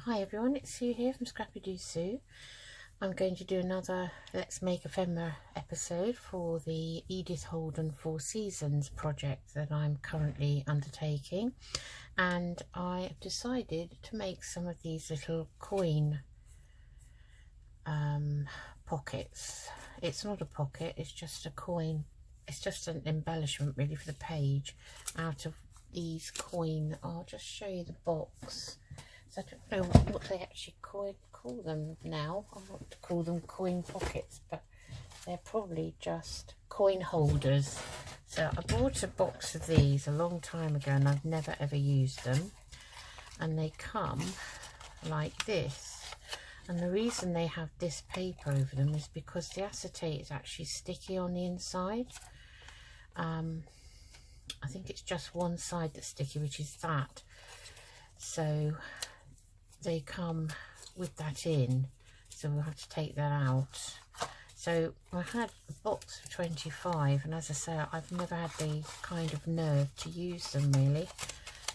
Hi everyone, it's Sue here from Scrappy Doo Sue. I'm going to do another Let's Make Ephemera episode for the Edith Holden 4 Seasons project that I'm currently undertaking, and I have decided to make some of these little coin pockets. It's not a pocket, it's just a coin, it's just an embellishment really for the page out of these coin. I'll just show you the box. So I don't know what they actually call them now. I want to call them coin pockets, but they're probably just coin holders. So I bought a box of these a long time ago and I've never ever used them. And they come like this. And the reason they have this paper over them is because the acetate is actually sticky on the inside. I think it's just one side that's sticky, which is that. So they come with that in, so we'll have to take that out. So I had a box of 25, and as I say, I've never had the kind of nerve to use them really,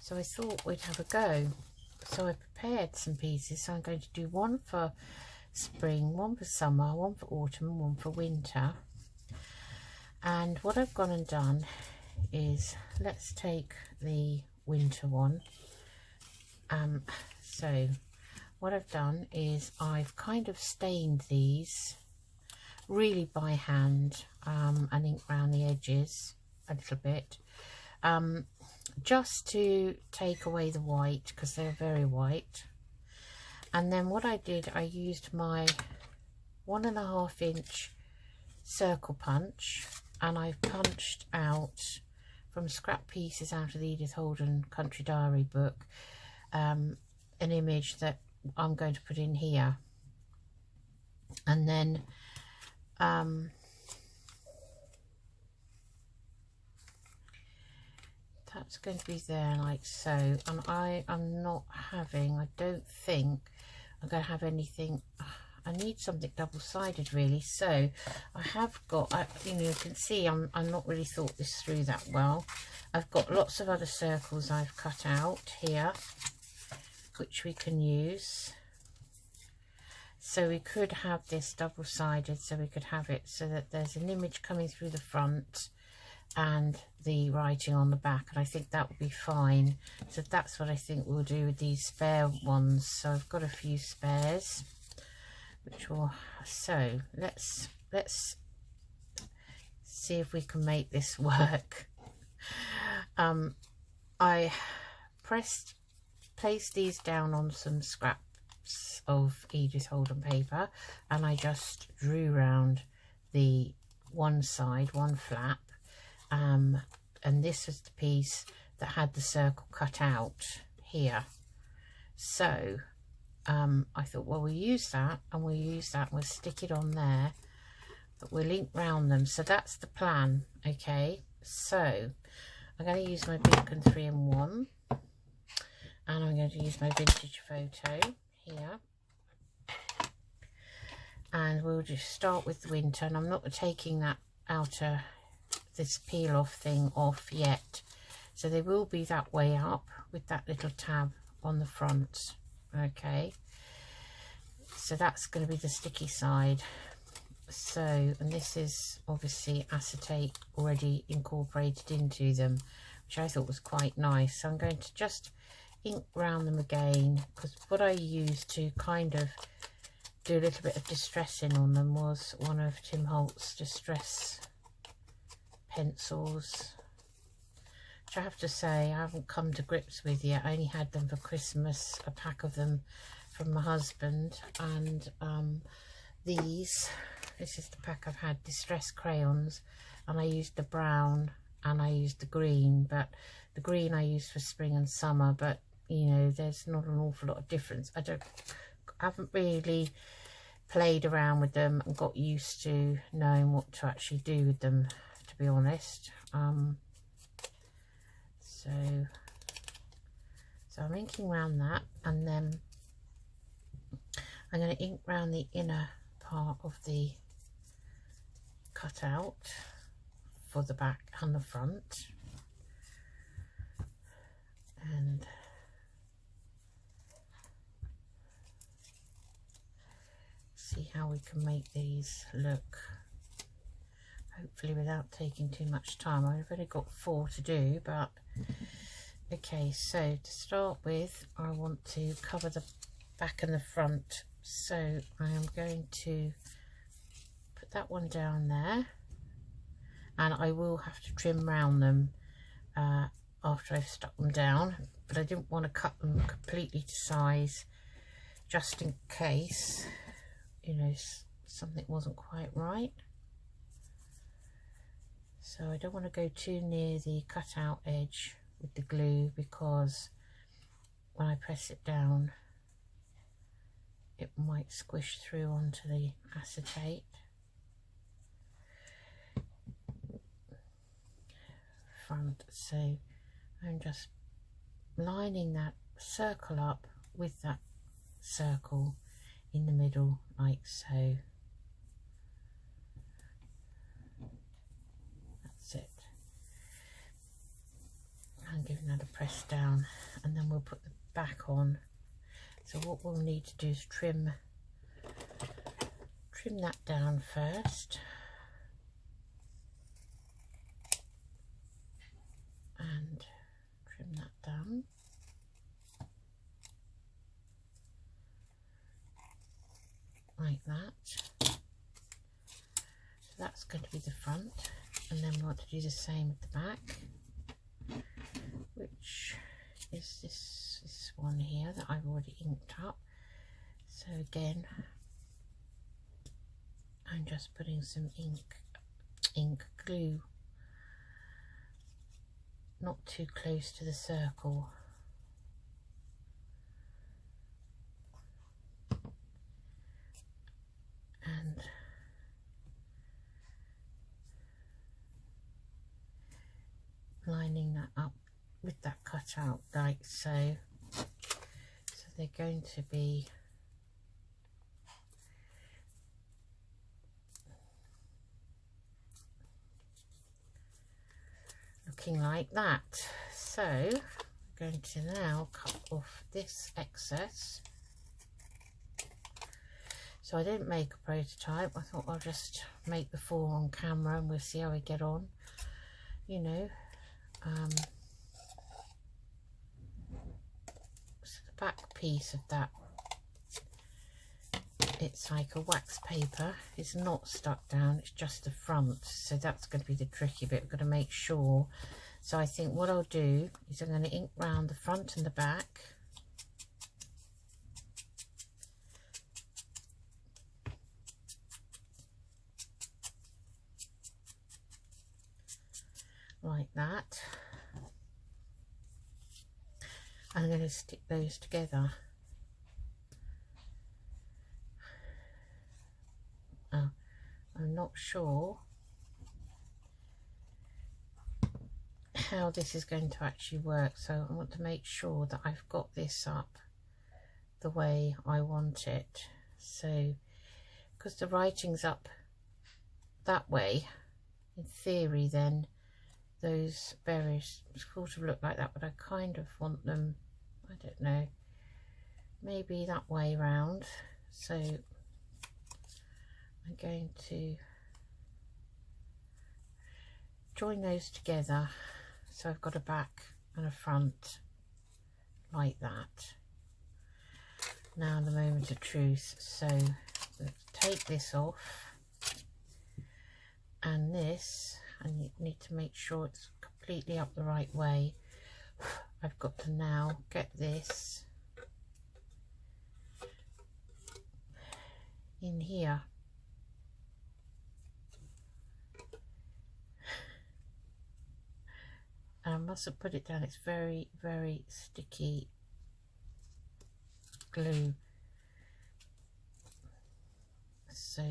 so I thought we'd have a go. So I prepared some pieces, so I'm going to do one for spring, one for summer, one for autumn, and one for winter. And what I've gone and done is, let's take the winter one. So what I've done is I've kind of stained these really by hand, and ink around the edges a little bit, just to take away the white because they're very white. And then what I did, I used my 1.5 inch circle punch, and I punched out from scrap pieces out of the Edith Holden Country Diary book an image that I'm going to put in here, and then that's going to be there like so. And I don't think I'm going to have anything. I need something double-sided really, so I have got, you know, you can see I'm not really thought this through that well. I've got lots of other circles I've cut out here which we can use. So we could have this double-sided, so we could have it so that there's an image coming through the front and the writing on the back, and I think that would be fine. So that's what I think we'll do with these spare ones. So I've got a few spares which will, so let's see if we can make this work. I placed these down on some scraps of Edith Holden paper, and I just drew round the one side, one flap, and this was the piece that had the circle cut out here. So I thought, well, we'll use that, and we'll stick it on there, but we'll ink round them. So that's the plan. Okay, so I'm going to use my Beacon 3-in-1, and I'm going to use my vintage photo here, and we'll just start with the winter. And I'm not taking that outer, this peel off thing off yet, so they will be that way up with that little tab on the front. Okay, so that's going to be the sticky side. So, and this is obviously acetate already incorporated into them, which I thought was quite nice. So I'm going to just ink round them again, because what I used to kind of do a little bit of distressing on them was one of Tim Holt's distress pencils, which I have to say I haven't come to grips with yet. I only had them for Christmas, a pack of them from my husband. And this is the pack I've had, distress crayons, and I used the brown and I used the green, but the green I used for spring and summer. But you know, there's not an awful lot of difference. I haven't really played around with them and got used to knowing what to actually do with them, to be honest. So I'm inking around that, and then I'm going to ink round the inner part of the cutout for the back and the front, and how we can make these look, hopefully without taking too much time. I've only got 4 to do, but okay. So to start with, I want to cover the back and the front, so I am going to put that one down there, and I will have to trim round them after I've stuck them down, but I didn't want to cut them completely to size just in case, you know, something wasn't quite right. So I don't want to go too near the cutout edge with the glue, because when I press it down it might squish through onto the acetate. Front, so I'm just lining that circle up with that circle in the middle, like so. That's it. I'm giving that a press down, and then we'll put the back on. So what we'll need to do is trim that down first, and trim that down. Like that. So that's going to be the front, and then we want to do the same with the back, which is this one here that I've already inked up. So again, I'm just putting some ink glue not too close to the circle. And lining that up with that cutout, like so. So they're going to be looking like that. So I'm going to now cut off this excess. So I didn't make a prototype. I thought I'll just make the 4 on camera and we'll see how we get on, you know. So the back piece of that, it's like a wax paper. It's not stuck down, it's just the front. So that's going to be the tricky bit. We've got to make sure. So I think what I'll do is I'm going to ink round the front and the back. Like that. I'm going to stick those together. I'm not sure how this is going to actually work, so I want to make sure that I've got this up the way I want it. So because the writing's up that way, in theory then those berries sort of look like that, but I kind of want them, I don't know, maybe that way round. So I'm going to join those together, so I've got a back and a front like that. Now the moment of truth. So let's take this off, and this, I need to make sure it's completely up the right way. I've got to now get this in here. And I mustn't put it down, it's very, very sticky glue. So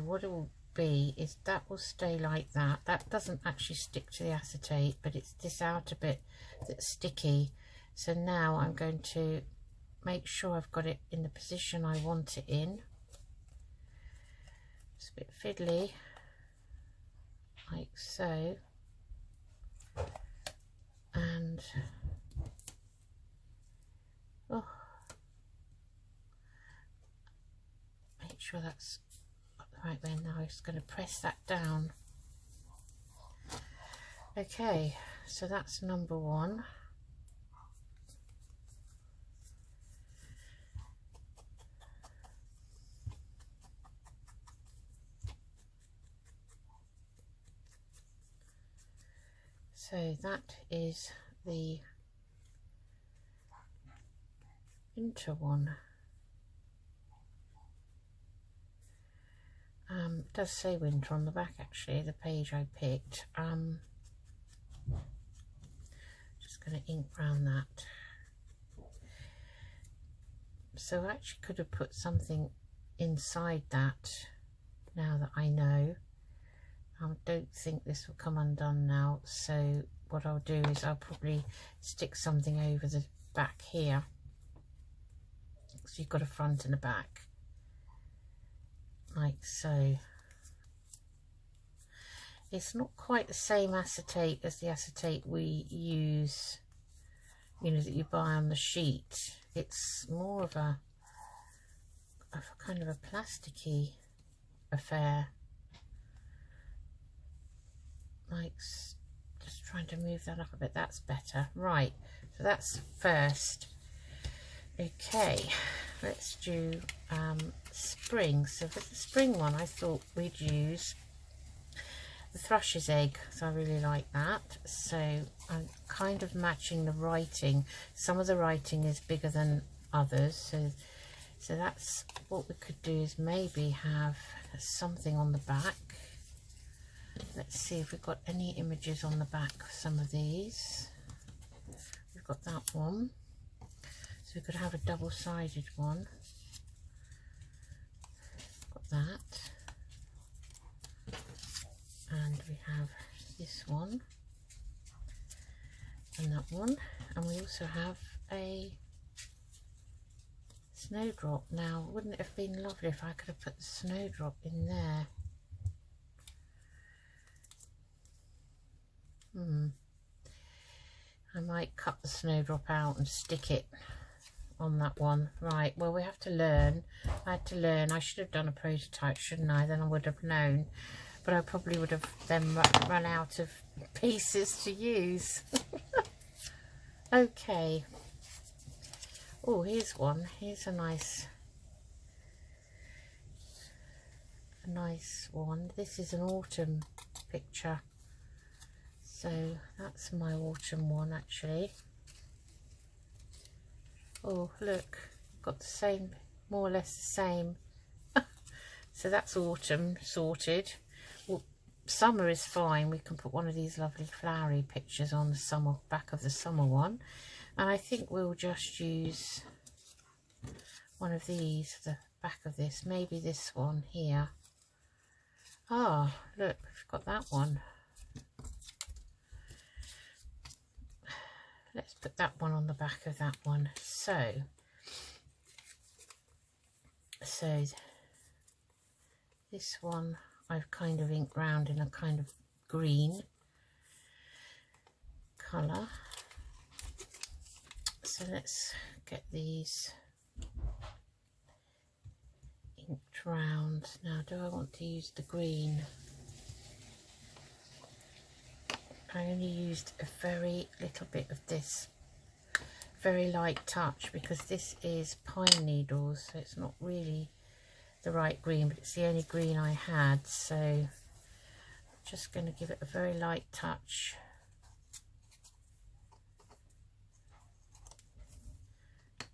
what it will be is that will stay like that. That doesn't actually stick to the acetate, but it's this outer bit that's sticky. So now I'm going to make sure I've got it in the position I want it in. It's a bit fiddly, like so, and sure that's got the right way. Now I'm just going to press that down. Okay, so that's number 1. So that is the winter one. It does say winter on the back actually, the page I picked. Just going to ink round that. So I actually could have put something inside that now that I know. I don't think this will come undone now, so what I'll do is I'll probably stick something over the back here. So you've got a front and a back, like so. It's not quite the same acetate as the acetate we use, you know, that you buy on the sheet. It's more of a kind of a plasticky affair. Like, just trying to move that up a bit. That's better. Right, so that's first. Okay, let's do spring. So for the spring one, I thought we'd use the thrush's egg, so I really like that. So I'm kind of matching the writing. Some of the writing is bigger than others, so that's what we could do, is maybe have something on the back. Let's see if we've got any images on the back of some of these. We've got that one, so we could have a double-sided one. Got that, and we have this one and that one, and we also have a snowdrop. Now, wouldn't it have been lovely if I could have put the snowdrop in there? I might cut the snowdrop out and stick it on that one. Right, well, we have to learn. I had to learn. I should have done a prototype, shouldn't I? Then I would have known, but I probably would have then run out of pieces to use. Okay. Oh, here's one. Here's a nice one. This is an autumn picture. So that's my autumn one actually. Oh, look, got the same, more or less the same. So that's autumn sorted. Well, summer is fine. We can put one of these lovely flowery pictures on the summer, back of the summer one. And I think we'll just use one of these for the back of this. Maybe this one here. Ah, look, we've got that one. Let's put that one on the back of that one. So this one I've kind of inked round in a kind of green colour. So let's get these inked round. Now, do I want to use the green? I only used a very little bit of this, very light touch, because this is pine needles, so it's not really the right green, but it's the only green I had. So I'm just going to give it a very light touch.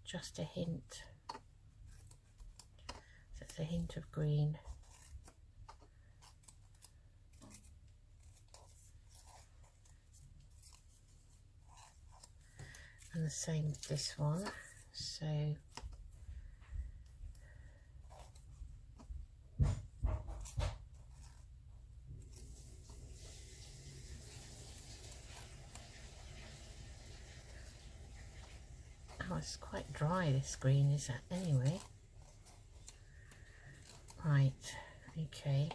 Just a hint. So it's a hint of green. And the same with this one. So oh, it's quite dry, this green, is that anyway? Right, okay.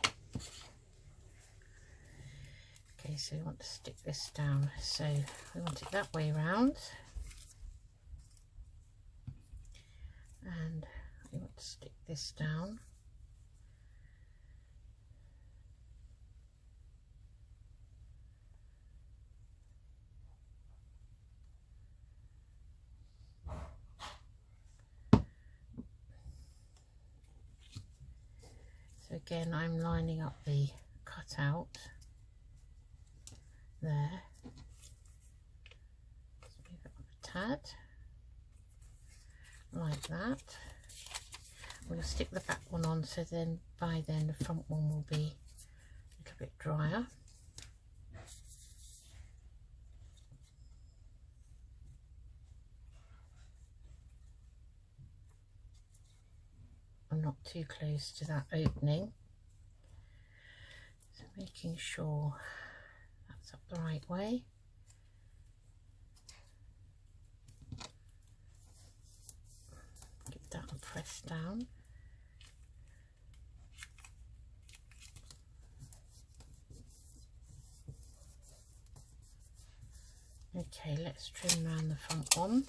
Okay, so we want to stick this down. So we want it that way round. And we want to stick this down. again, I'm lining up the cutout there. Let's move it up a tad, like that. We'll stick the back one on, so then by then the front one will be a little bit drier. I'm not too close to that opening, so making sure that's up the right way. Give that a press down. Okay, let's trim around the front one.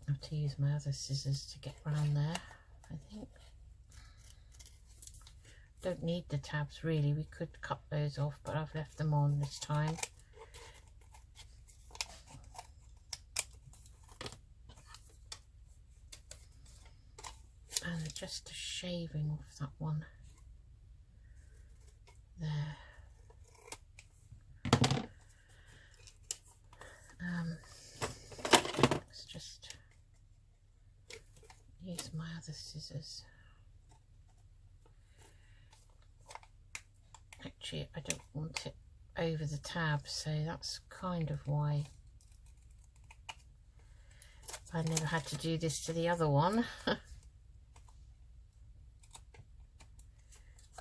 I have to use my other scissors to get round there, I think. Don't need the tabs really, we could cut those off, but I've left them on this time. And just a shaving off that one there. Let's just use my other scissors. Actually, I don't want it over the tab, so that's kind of why I never had to do this to the other one.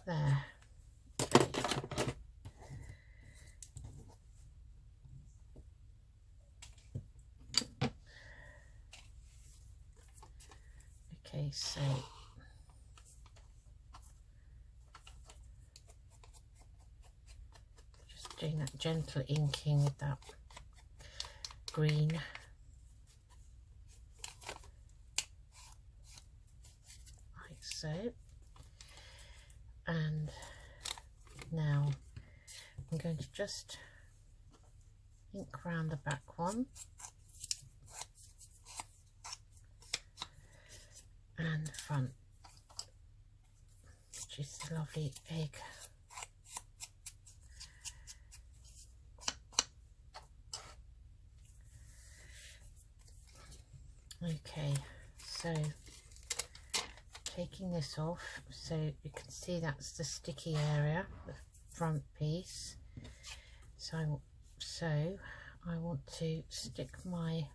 There. Okay, so just doing that gentle inking with that green. Like so. And now I'm going to just ink around the back one and the front, which is the lovely egg. Okay, so taking this off, so you can see that's the sticky area, the front piece. So I want to stick my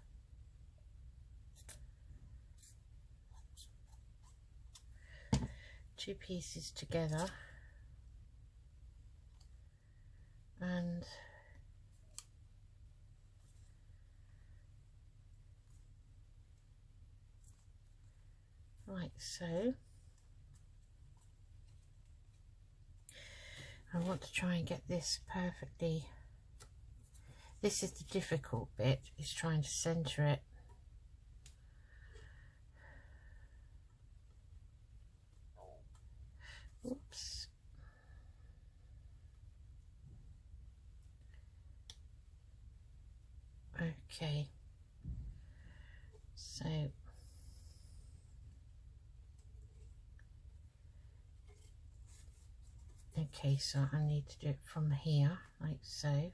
two pieces together and like so. I want to try and get this perfectly. This is the difficult bit, is trying to center it. Oops. Okay. So okay, so I need to do it from here, like so.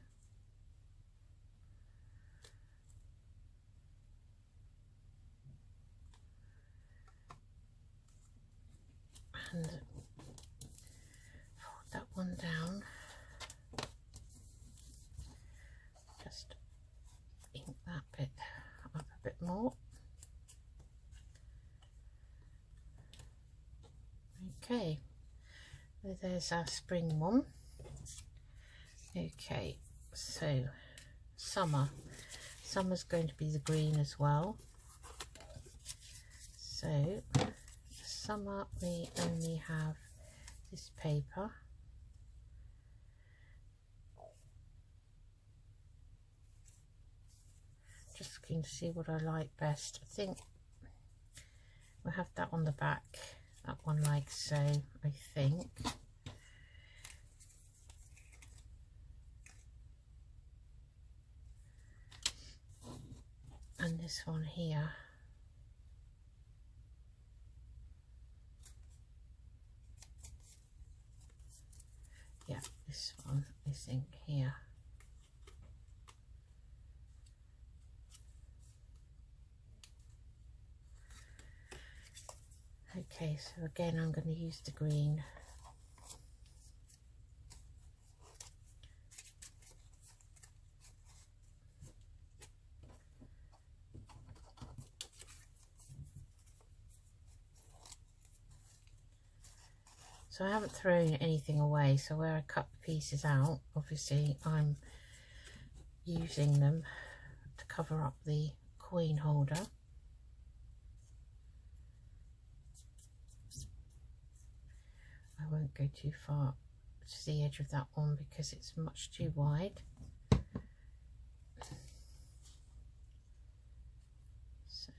And fold that one down. Just ink that bit up a bit more. Okay. There's our spring one. Okay, so summer's going to be the green as well. So summer we only have this paper. Just looking to see what I like best. I think we'll have that on the back. That one like so, I think. and this one here. Yeah, this one is in here. Okay, so again I'm going to use the green. So I haven't thrown anything away, so where I cut the pieces out, obviously I'm using them to cover up the coin holder. I won't go too far to the edge of that one because it's much too wide. So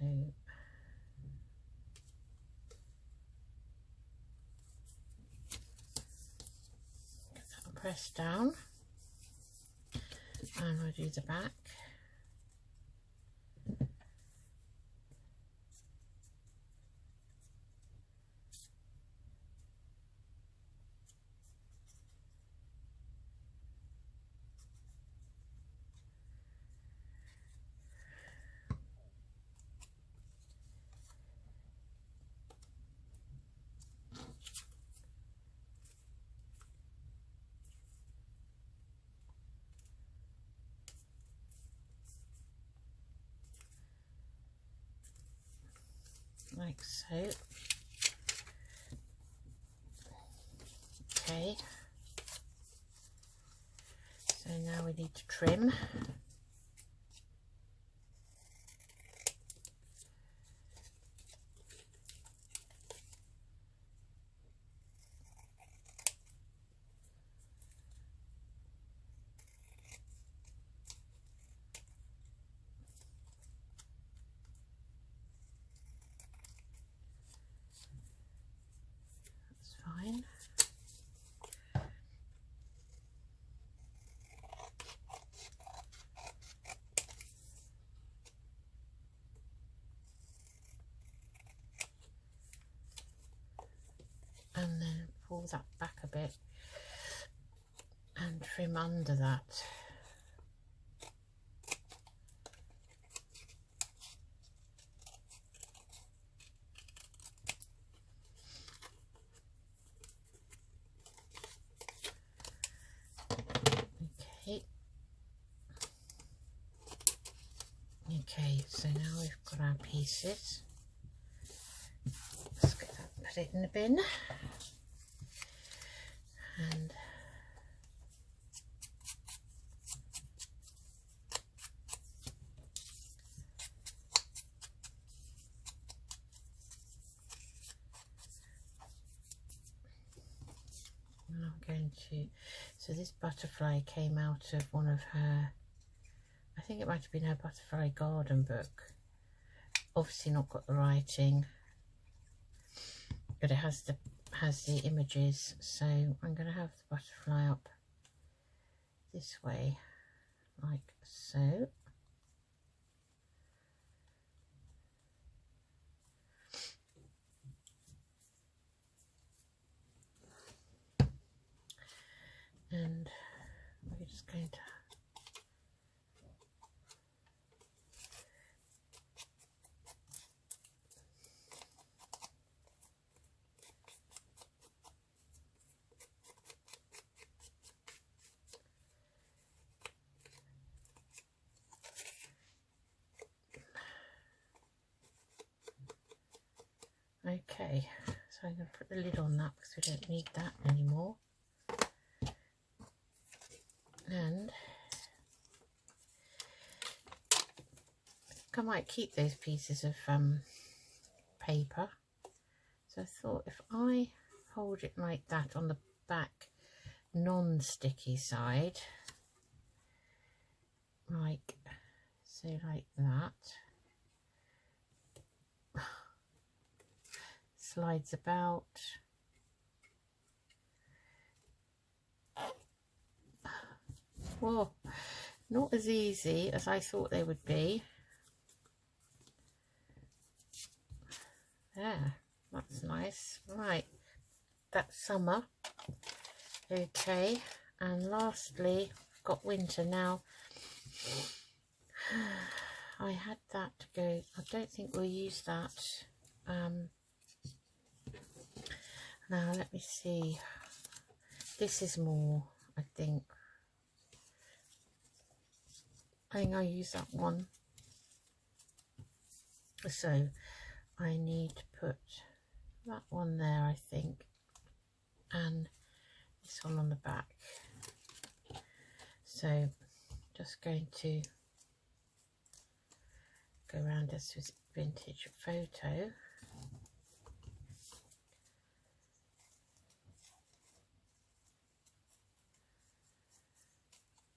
get that pressed down, and I'll do the back. Like so. Okay, so now we need to trim. That's fine. And then pull that back a bit and trim under that. Okay. Okay, so now we've got our pieces. Let's get that, put it in the bin. And I'm going to, so this butterfly came out of one of her, I think it might have been her butterfly garden book. Obviously not got the writing, but it has the images. So I'm going to have the butterfly up this way, like so. And we're just going to okay, so I'm going to put the lid on that because we don't need that anymore. And I think I might keep those pieces of paper. So I thought if I hold it like that on the back non-sticky side, like so, like that, slides about. Well, not as easy as I thought they would be. That's nice. Right, that's summer. Okay, and lastly, I've got winter now. I had that to go. I don't think we'll use that. Now let me see. This is more, I think I'll use that one. So I need to put that one there, I think, and this one on the back. So just going to go around this with vintage photo.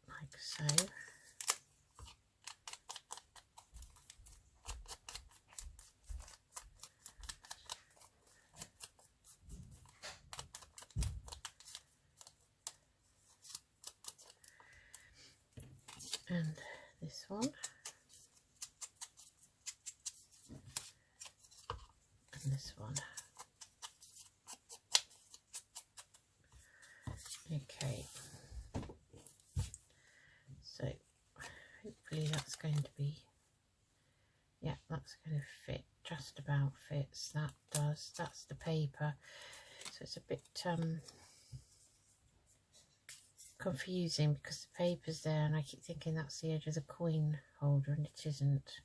Like so. And this one. And this one. Okay. So hopefully that's going to be, yeah, that's going to fit, just about fits. That does. That's the paper. So it's a bit confusing because the paper's there and I keep thinking that's the edge of the coin holder and it isn't.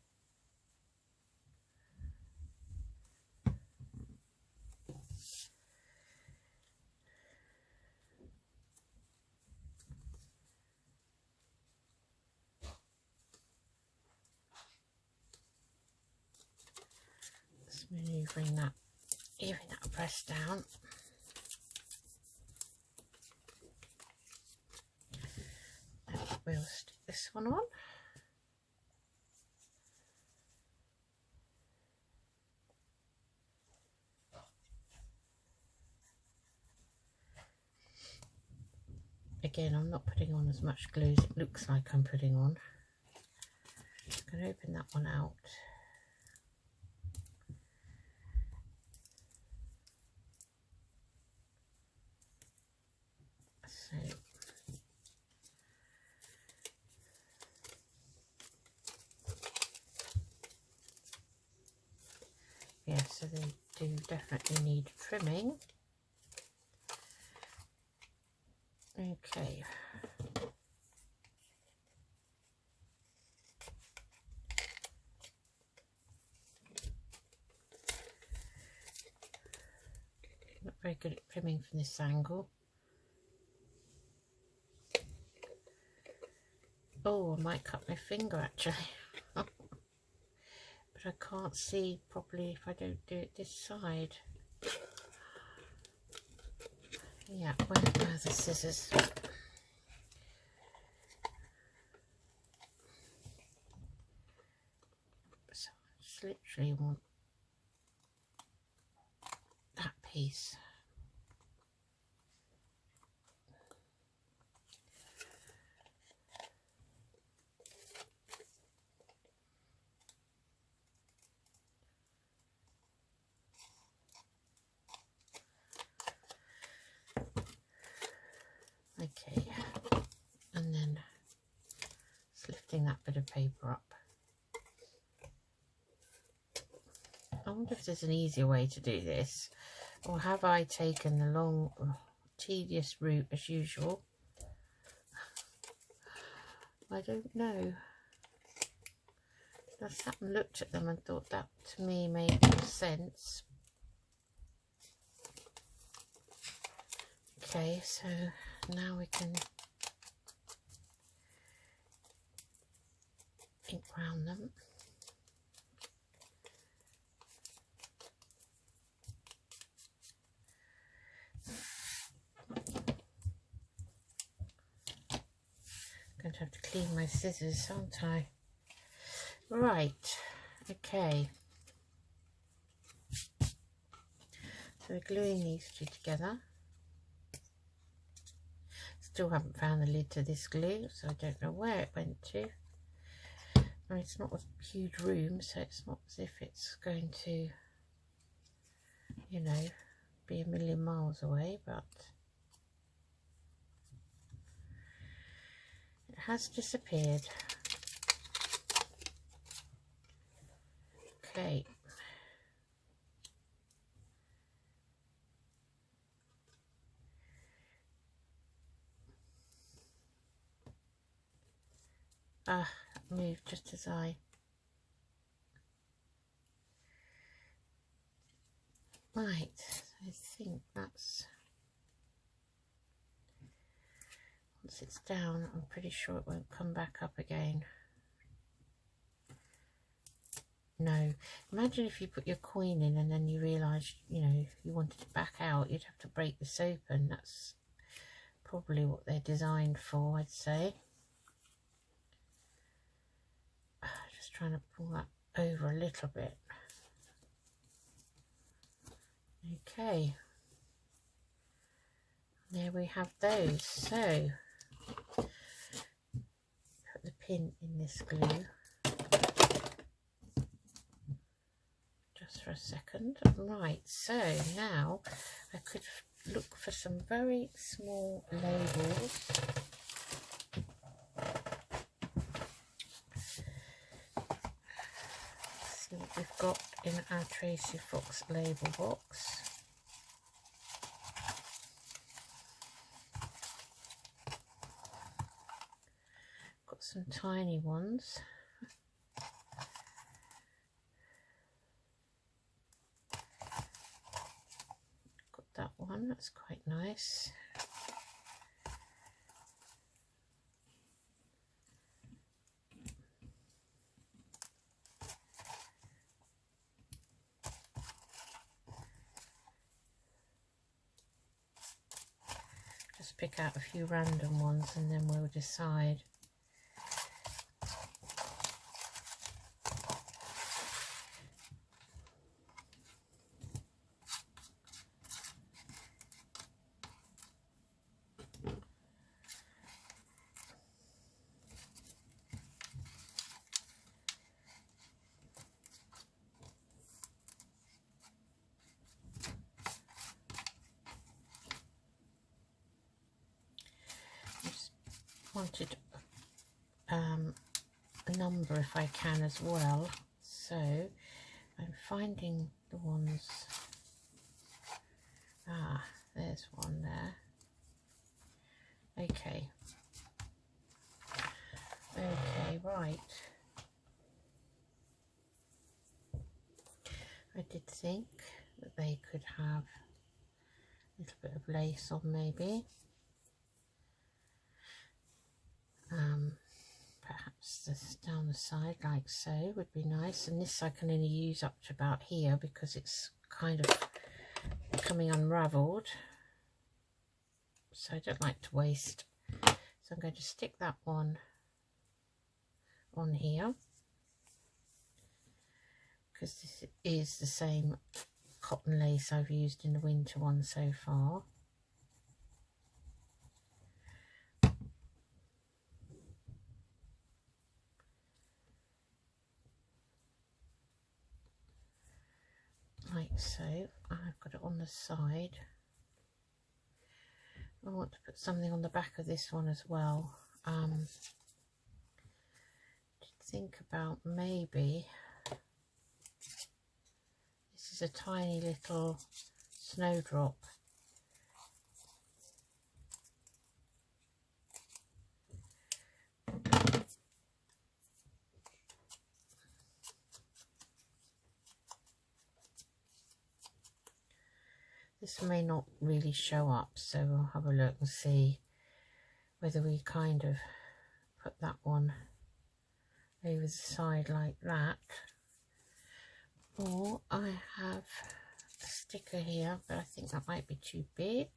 Just manoeuvring that, even that press down. We'll stick this one on. Again, I'm not putting on as much glue as it looks like I'm putting on. I'm going to open that one out. So yeah, so they do definitely need trimming. Okay. Not very good at trimming from this angle. Oh, I might cut my finger actually. But I can't see properly if I don't do it this side. Yeah, where are the scissors? So I just literally want that piece. Okay, and then just lifting that bit of paper up. I wonder if there's an easier way to do this, or have I taken the long, tedious route as usual? I don't know. I sat and looked at them and thought that to me made more sense. Okay, so now we can ink round them. Going to have to clean my scissors, aren't I? Right, okay. So we're gluing these two together. Still haven't found the lid to this glue, so I don't know where it went to. I mean, it's not a huge room, so it's not as if it's going to you know, be a million miles away, but it has disappeared. Okay. Ah, that moved just as I... Right, I think that's... Once it's down, I'm pretty sure it won't come back up again. No. Imagine if you put your coin in and then you realised, you know, you wanted to back out, you'd have to break this open. That's probably what they're designed for, I'd say. Just trying to pull that over a little bit. Okay. There we have those. So, put the pin in this glue. Just for a second. Right, so now I could look for some very small labels. See what we've got in our Tracy Fox label box. Got some tiny ones. Got that one, that's quite nice. Pick out a few random ones and then we'll decide. Wanted a number if I can as well, so I'm finding the ones. Ah, there's one there. Okay, right. I did think that they could have a little bit of lace on, maybe. Perhaps this down the side like so would be nice, and this I can only use up to about here because it's kind of becoming unravelled, so I don't like to waste. So I'm going to stick that one on here because this is the same cotton lace I've used in the winter one so far. Like so. I've got it on the side. I want to put something on the back of this one as well. Think about maybe this is a tiny little snowdrop. This may not really show up, so we'll have a look and see whether we kind of put that one over the side like that, or I have a sticker here, but I think that might be too big,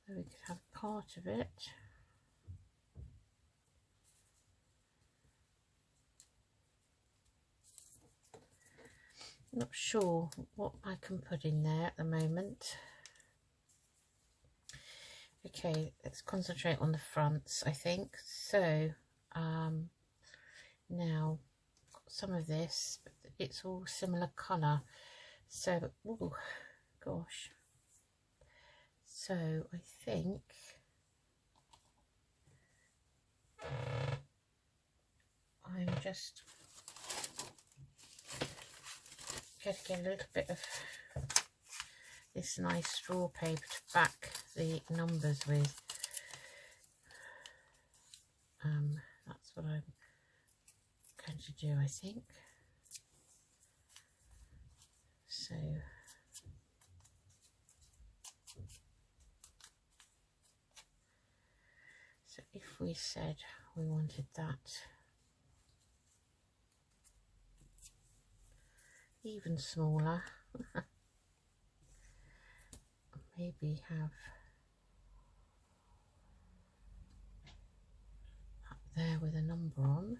so we could have part of it. Not sure what I can put in there at the moment. Okay, let's concentrate on the fronts, I think. So now got some of this, but it's all similar colour, So, oh gosh, so I think I'm just getting a little bit of this nice straw paper to back the numbers with. That's what I'm going to do, I think. So if we said we wanted that even smaller, maybe have up there with a number on.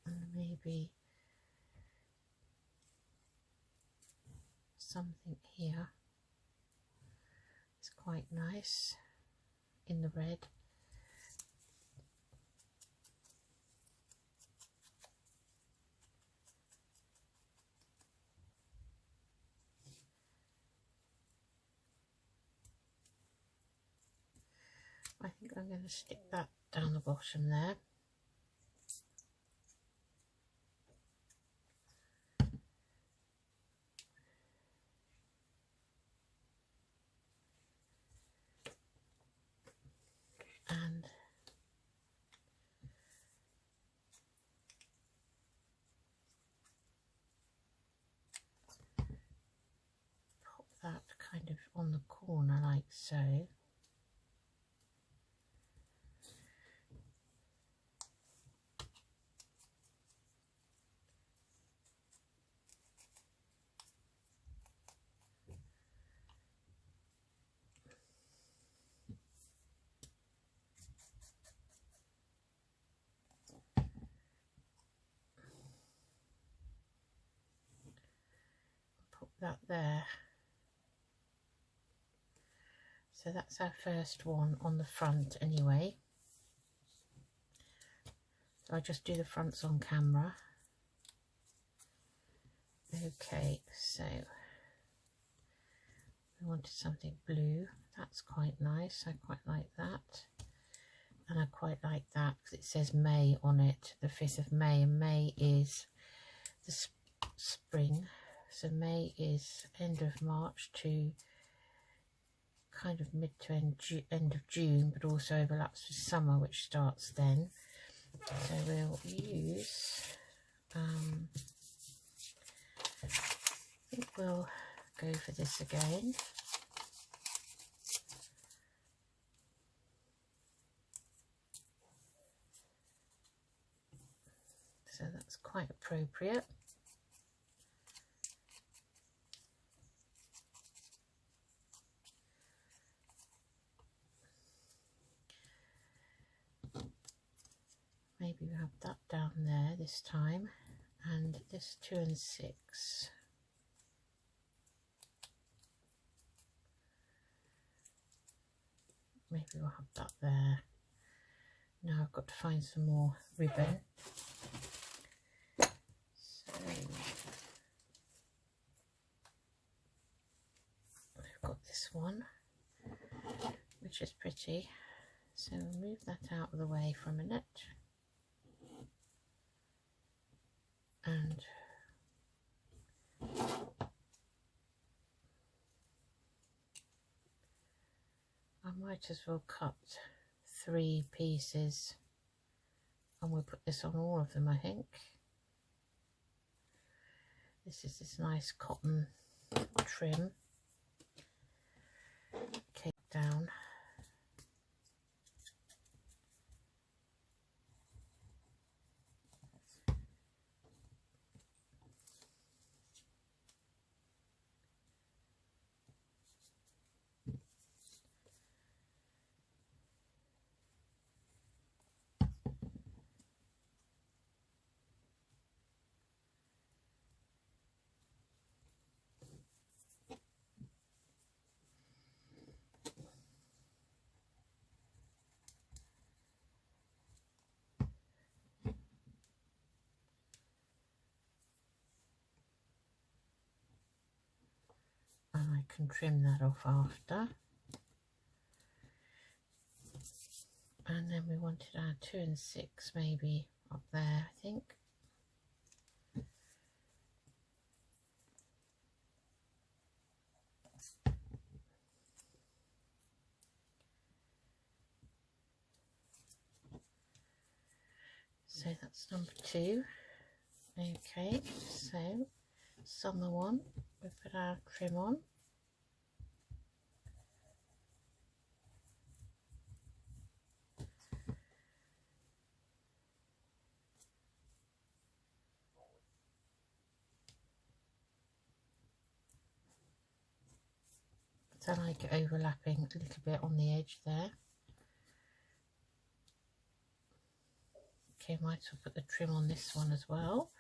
And maybe something here is quite nice in the red. I think I'm going to stick that down the bottom there. And pop that kind of on the corner like so. That there. So that's our first one on the front anyway. So I just do the fronts on camera. Okay, so we wanted something blue. That's quite nice. I quite like that. And I quite like that because it says May on it, the 5th of May, and May is the spring. So May is end of March to kind of mid to end of June, but also overlaps with summer, which starts then. So we'll use, I think we'll go for this again. So that's quite appropriate. Maybe we have that down there this time, and this 2 and 6. Maybe we'll have that there. Now I've got to find some more ribbon. So we've got this one, which is pretty. So we'll move that out of the way for a minute. And I might as well cut 3 pieces, and we'll put this on all of them, I think. This is this nice cotton trim. Okay, down. can trim that off after. And then we wanted our 2 and 6 maybe up there, I think. So that's number 2. Okay, so summer one, we put our trim on. I like it overlapping a little bit on the edge there. Okay, might as well put the trim on this one as well.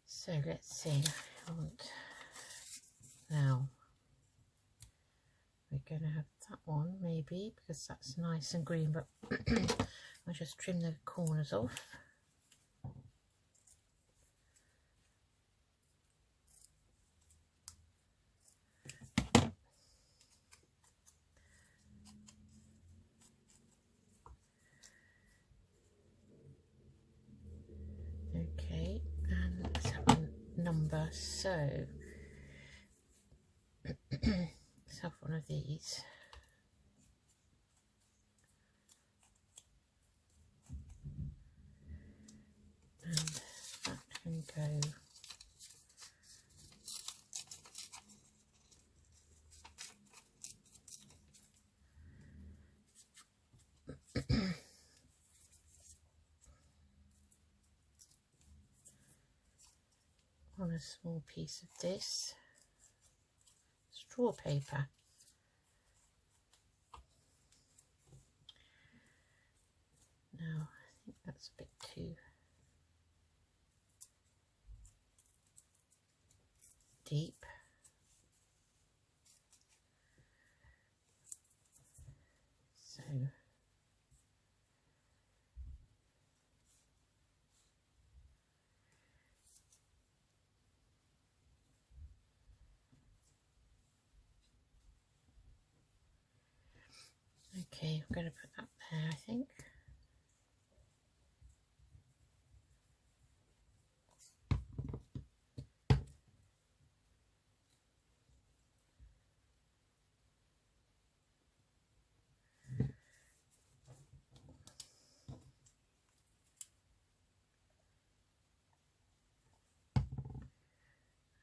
So let's see, now we're going to have that one maybe because that's nice and green, but I'll just trim the corners off. Okay, and let's have a number. So let's have one of these. And that can go on a small piece of this straw paper. Now I think that's a bit too deep. So okay, I'm going to put that there, I think.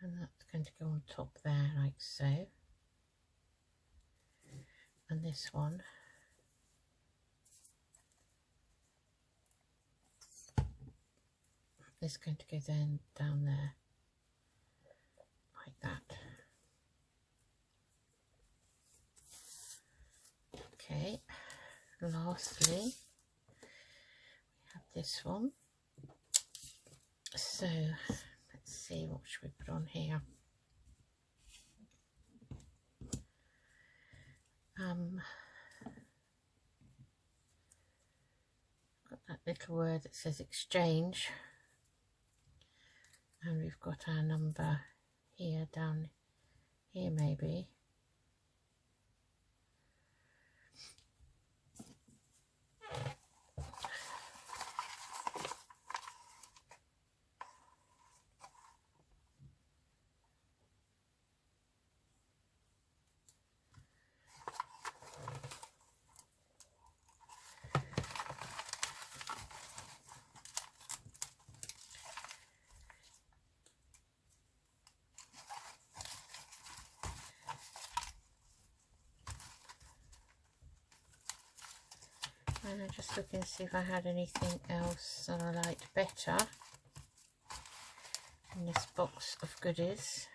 And that's going to go on top there like so. And this one is going to go then down there like that. Okay, lastly we have this one. So let's see, what should we put on here? Got that little word that says exchange, and we've got our number here, down here maybe. And I'm just looking to see if I had anything else that I liked better in this box of goodies.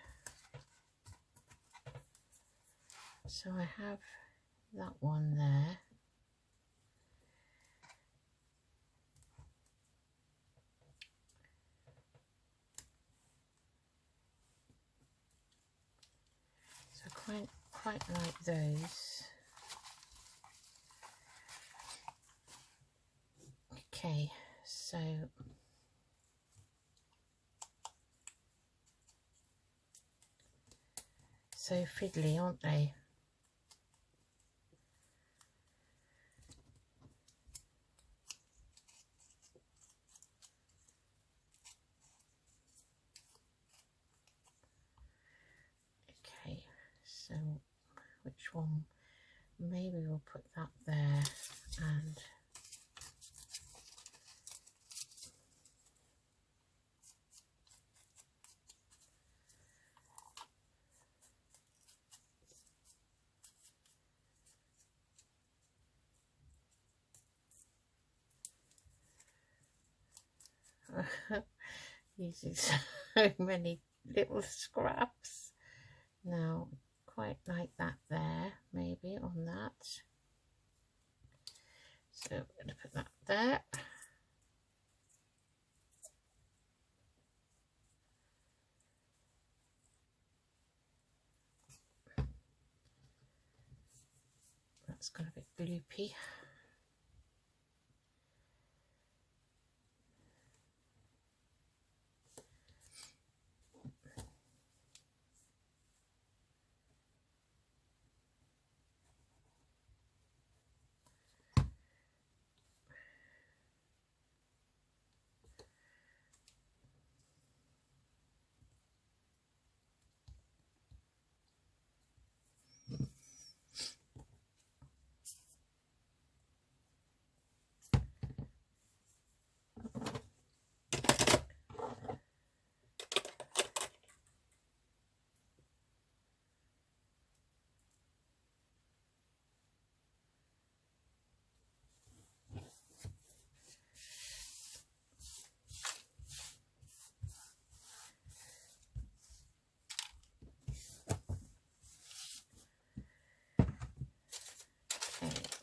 So I have that one there. quite like those. Okay, so fiddly, aren't they? Okay, so which one? Maybe we'll put that there, and using so many little scraps. Now, quite like that there, maybe on that. So I'm going to put that there. That's got a bit gloopy.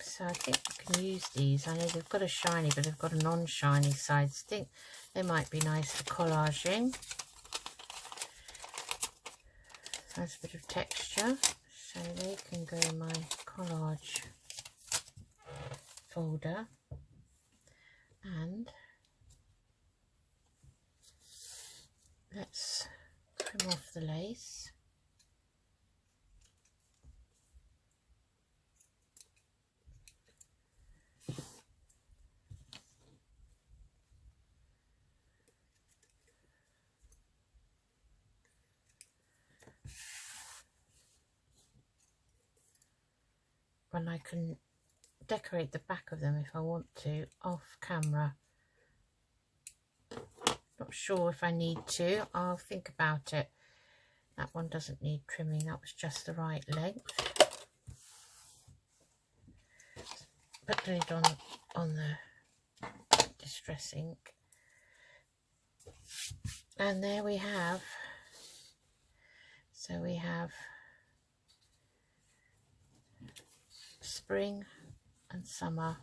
So I think I can use these. I know they've got a shiny, but they've got a non-shiny side. I think they might be nice for collaging. Has a bit of texture, so they can go in my collage folder. And let's trim off the lace. And I can decorate the back of them if I want to off camera. Not sure if I need to. I'll think about it. That one doesn't need trimming. That was just the right length. Put the lid on the distress ink. And there we have. So we have spring and summer,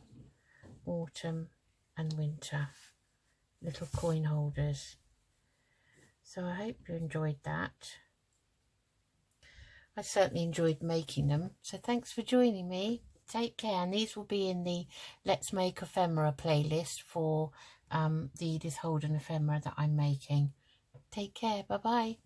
autumn and winter little coin holders. So I hope you enjoyed that. I certainly enjoyed making them. So thanks for joining me. Take care. And these will be in the Let's Make Ephemera playlist for the Edith Holden ephemera that I'm making. Take care. Bye bye.